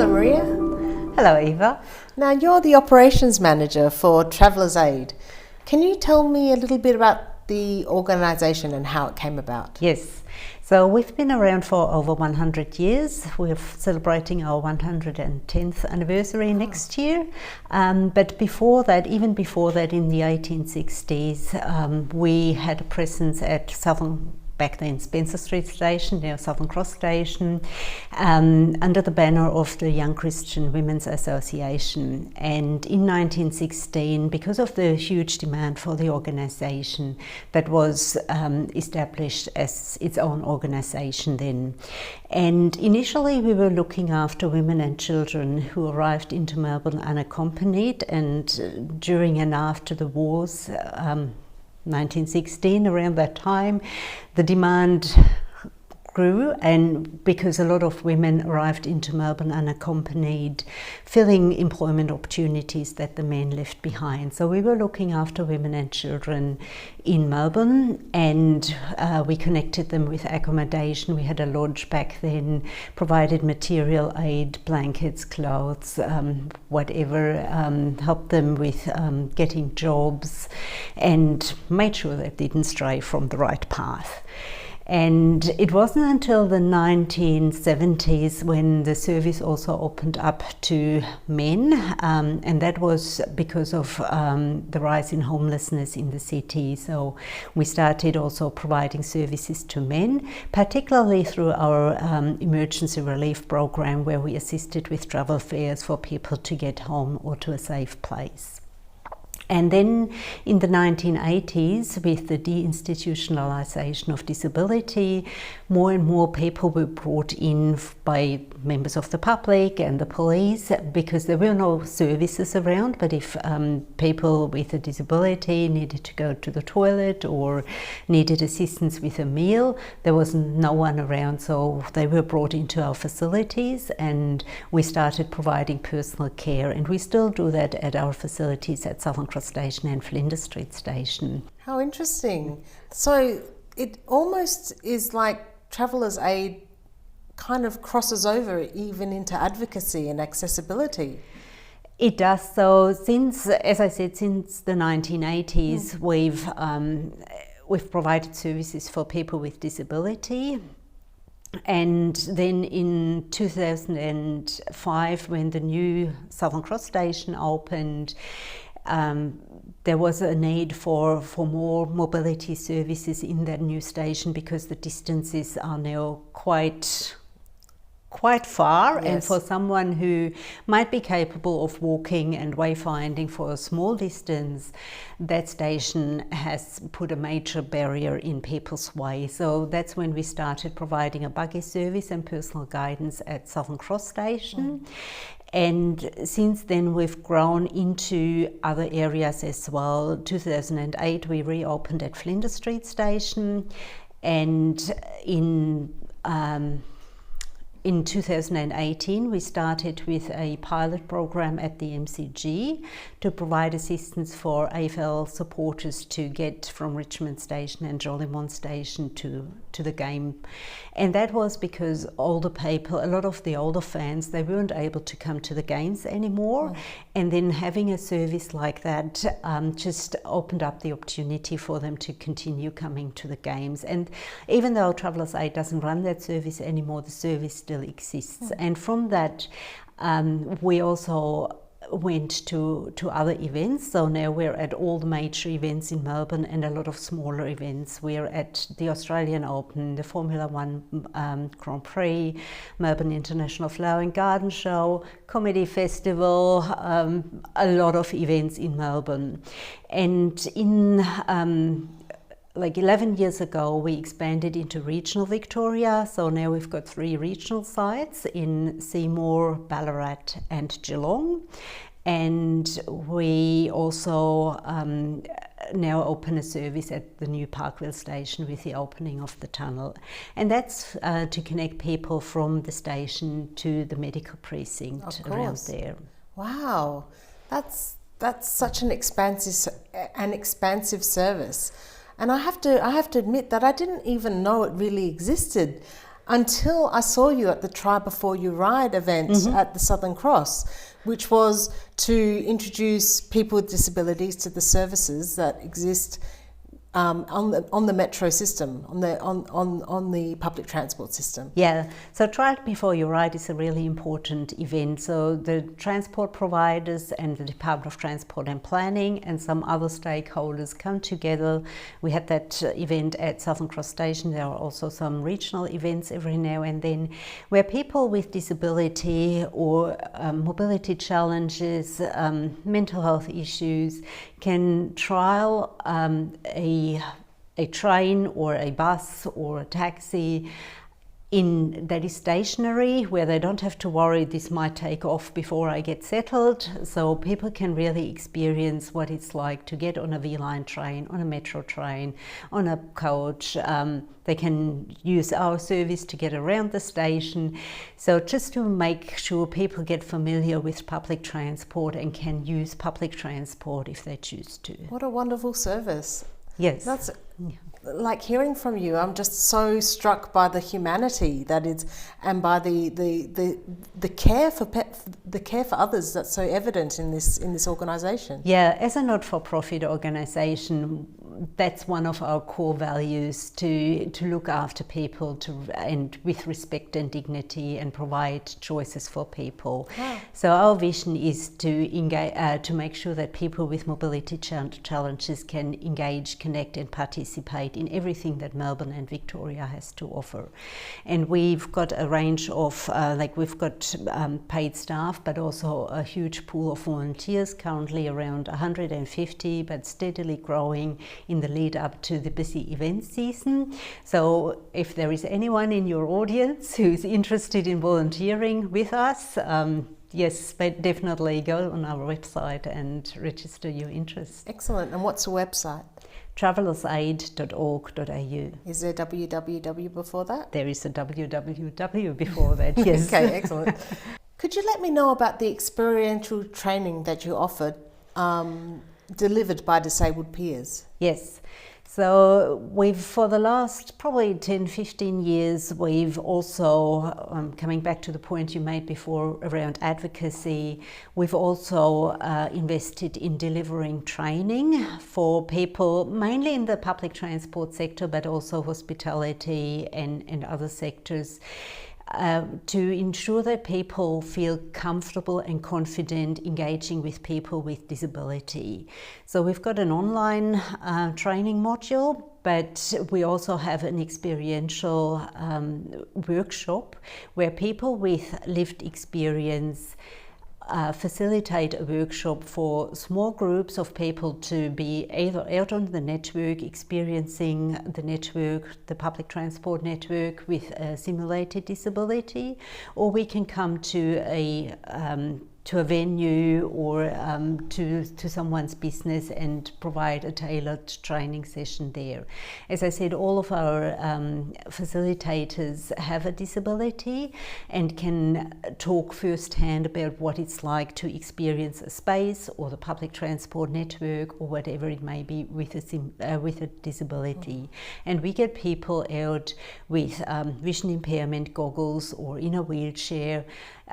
Hello, Maria. Hello, Eva. Now, you're the operations manager for Travellers Aid. Can you tell me a little bit about the organisation and how it came about? Yes, so we've been around for over 100 years. We're celebrating our 110th anniversary next year. But before that, even before that, in the 1860s, we had a presence at back then Spencer Street Station, now Southern Cross Station, under the banner of the Young Christian Women's Association. And in 1916, because of the huge demand for the organisation, that was established as its own organisation then. And initially we were looking after women and children who arrived into Melbourne unaccompanied, and during and after the wars, 1916, around that time, the demand grew, and because a lot of women arrived into Melbourne unaccompanied, filling employment opportunities that the men left behind. So we were looking after women and children in Melbourne, and we connected them with accommodation. We had a lodge back then, provided material aid, blankets, clothes, whatever, helped them with getting jobs, and made sure they didn't stray from the right path. And it wasn't until the 1970s when the service also opened up to men, and that was because of the rise in homelessness in the city. So we started also providing services to men, particularly through our emergency relief program, where we assisted with travel fares for people to get home or to a safe place. And then in the 1980s, with the deinstitutionalisation of disability, more and more people were brought in by members of the public and the police, because there were no services around. But if people with a disability needed to go to the toilet or needed assistance with a meal, there was no one around, so they were brought into our facilities, and we started providing personal care. And we still do that at our facilities at Southern Cross Station and Flinders Street Station. How interesting. So it almost is like Travellers Aid kind of crosses over even into advocacy and accessibility. It does. So since, as I said, since the 1980s, we've provided services for people with disability. And then in 2005, when the new Southern Cross Station opened, there was a need for more mobility services in that new station, because the distances are now quite far. Yes. And for someone who might be capable of walking and wayfinding for a small distance, that station has put a major barrier in people's way. So that's when we started providing a buggy service and personal guidance at Southern Cross Station. And since then we've grown into other areas as well. 2008 we reopened at Flinders Street Station, and in 2018, we started with a pilot program at the MCG to provide assistance for AFL supporters to get from Richmond Station and Jolimont Station to the game. And that was because older people, a lot of the older fans, they weren't able to come to the games anymore. And then having a service like that just opened up the opportunity for them to continue coming to the games. And even though Travellers Aid doesn't run that service anymore, the service still exists. And from that, we also went to other events. So now we're at all the major events in Melbourne and a lot of smaller events. We're at the Australian Open, the Formula One Grand Prix, Melbourne International Flower and Garden Show, Comedy Festival, a lot of events in Melbourne. And in like 11 years ago, we expanded into regional Victoria. So now we've got 3 regional sites in Seymour, Ballarat and Geelong. And we also now open a service at the new Parkville station with the opening of the tunnel. And that's to connect people from the station to the medical precinct around there. Wow, that's such an expansive service. And I have to admit that I didn't even know it really existed until I saw you at the Try Before You Ride event at the Southern Cross, which was to introduce people with disabilities to the services that exist on the metro system, on the public transport system. Yeah, so Try Before You Ride is a really important event. So the transport providers and the Department of Transport and Planning and some other stakeholders come together. We had that event at Southern Cross Station. There are also some regional events every now and then where people with disability or mobility challenges, mental health issues can trial a train or a bus or a taxi that is stationary, where they don't have to worry this might take off before I get settled. So people can really experience what it's like to get on a V-Line train, on a metro train, on a coach. They can use our service to get around the station. So just to make sure people get familiar with public transport and can use public transport if they choose to. What a wonderful service. Yes. That's like hearing from you. I'm just so struck by the humanity that is, and by the care for others that's so evident in this organisation. Yeah, as a not-for-profit organisation, that's one of our core values, to look after people and with respect and dignity, and provide choices for people. Wow. So our vision is to engage, to make sure that people with mobility challenges can engage, connect and participate in everything that Melbourne and Victoria has to offer. And we've got a range of, we've got paid staff, but also a huge pool of volunteers, currently around 150, but steadily growing in the lead up to the busy event season. So if there is anyone in your audience who's interested in volunteering with us, yes, but definitely go on our website and register your interest. Excellent. And what's the website? travellersaid.org.au. Is there www before that? There is a www before that, yes. Okay, excellent. Could you let me know about the experiential training that you offered, delivered by disabled peers? Yes. So for the last probably 10, 15 years, we've also, coming back to the point you made before around advocacy, we've also invested in delivering training for people, mainly in the public transport sector, but also hospitality and other sectors, to ensure that people feel comfortable and confident engaging with people with disability. So we've got an online training module, but we also have an experiential workshop where people with lived experience facilitate a workshop for small groups of people to be either out on the network, experiencing the network, the public transport network with a simulated disability, or we can come to a venue or to someone's business and provide a tailored training session there. As I said, all of our facilitators have a disability and can talk firsthand about what it's like to experience a space or the public transport network or whatever it may be with a disability. And we get people out with vision impairment goggles or in a wheelchair,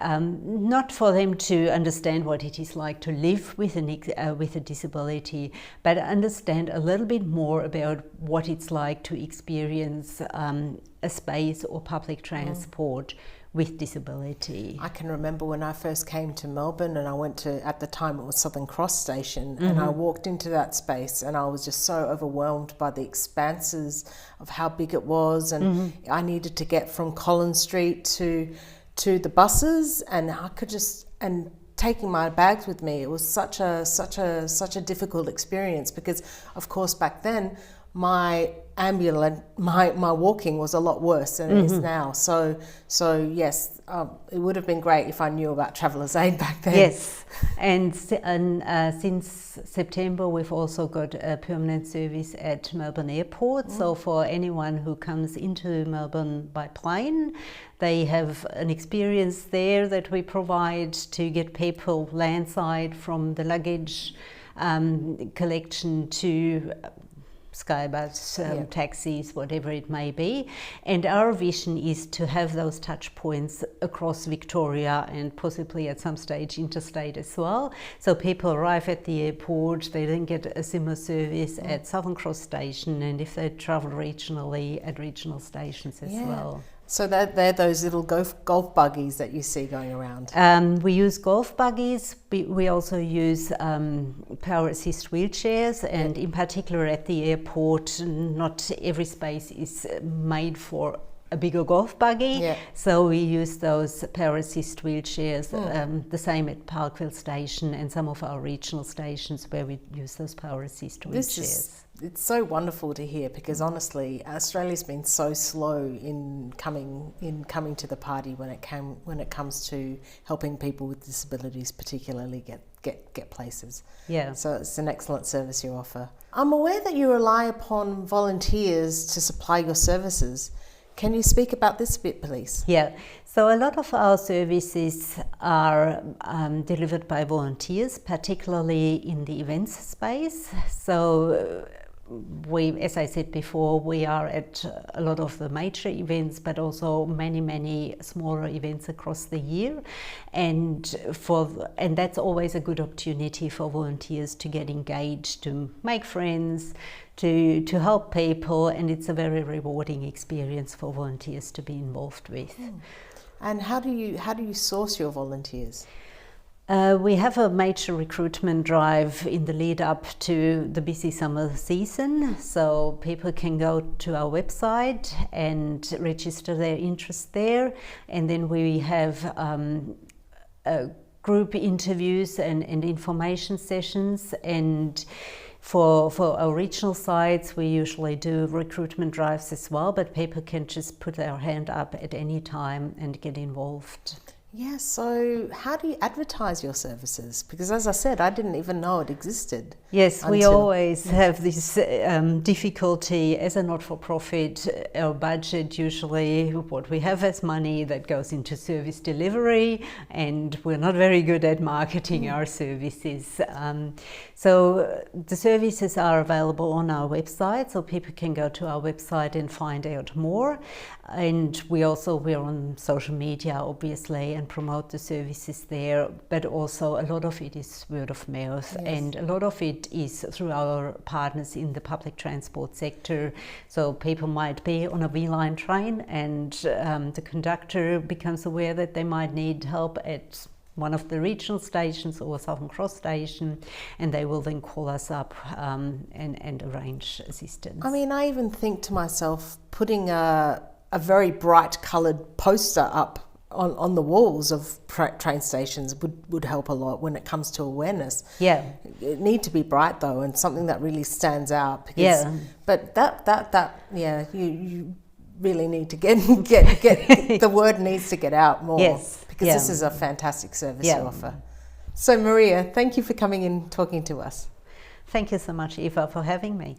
not for them to understand what it is like to live with a disability, but understand a little bit more about what it's like to experience a space or public transport with disability. I can remember when I first came to Melbourne and I went to, at the time it was Southern Cross Station, and I walked into that space and I was just so overwhelmed by the expanses of how big it was, and I needed to get from Collins Street to the buses, and I could just, and taking my bags with me, it was such a difficult experience, because of course back then my walking was a lot worse than it is now. So yes, it would have been great if I knew about Traveller's Aid back then. Yes, and since September we've also got a permanent service at Melbourne Airport. So for anyone who comes into Melbourne by plane, they have an experience there that we provide to get people landside, from the luggage collection to skybus, taxis, whatever it may be. And our vision is to have those touch points across Victoria and possibly at some stage interstate as well. So people arrive at the airport, they then get a similar service at Southern Cross Station, and if they travel regionally, at regional stations as well. So they're those little golf buggies that you see going around? We use golf buggies. We also use power assist wheelchairs, and in particular at the airport, not every space is made for a bigger golf buggy, so we use those power assist wheelchairs. The same at Parkville Station and some of our regional stations where we use those power assist wheelchairs. It's so wonderful to hear, because honestly, Australia's been so slow in coming to the party when it comes to helping people with disabilities, particularly get places. Yeah. So it's an excellent service you offer. I'm aware that you rely upon volunteers to supply your services. Can you speak about this a bit, please? Yeah, so a lot of our services are delivered by volunteers, particularly in the events space. So as I said before, we are at a lot of the major events, but also many smaller events across the year, and that's always a good opportunity for volunteers to get engaged, to make friends, to help people, and it's a very rewarding experience for volunteers to be involved with. And how do you source your volunteers? We have a major recruitment drive in the lead up to the busy summer season, so people can go to our website and register their interest there, and then we have group interviews and information sessions, and for our regional sites we usually do recruitment drives as well, but people can just put their hand up at any time and get involved. Yeah, so how do you advertise your services? Because as I said, I didn't even know it existed. Yes, we always have this difficulty as a not-for-profit. Our budget, usually what we have as money that goes into service delivery, and we're not very good at marketing our services. So the services are available on our website, so people can go to our website and find out more. And we're on social media, obviously, and promote the services there, but also a lot of it is word of mouth, and a lot of it is through our partners in the public transport sector. So people might be on a V-Line train, and the conductor becomes aware that they might need help at one of the regional stations or Southern Cross Station, and they will then call us up and arrange assistance. I mean, I even think to myself, putting a very bright coloured poster up on the walls of train stations would help a lot when it comes to awareness. Yeah. It need to be bright though, and something that really stands out. Because, but you really need to get the word needs to get out more. Yes. Because this is a fantastic service you offer. So Maria, thank you for coming in talking to us. Thank you so much, Eva, for having me.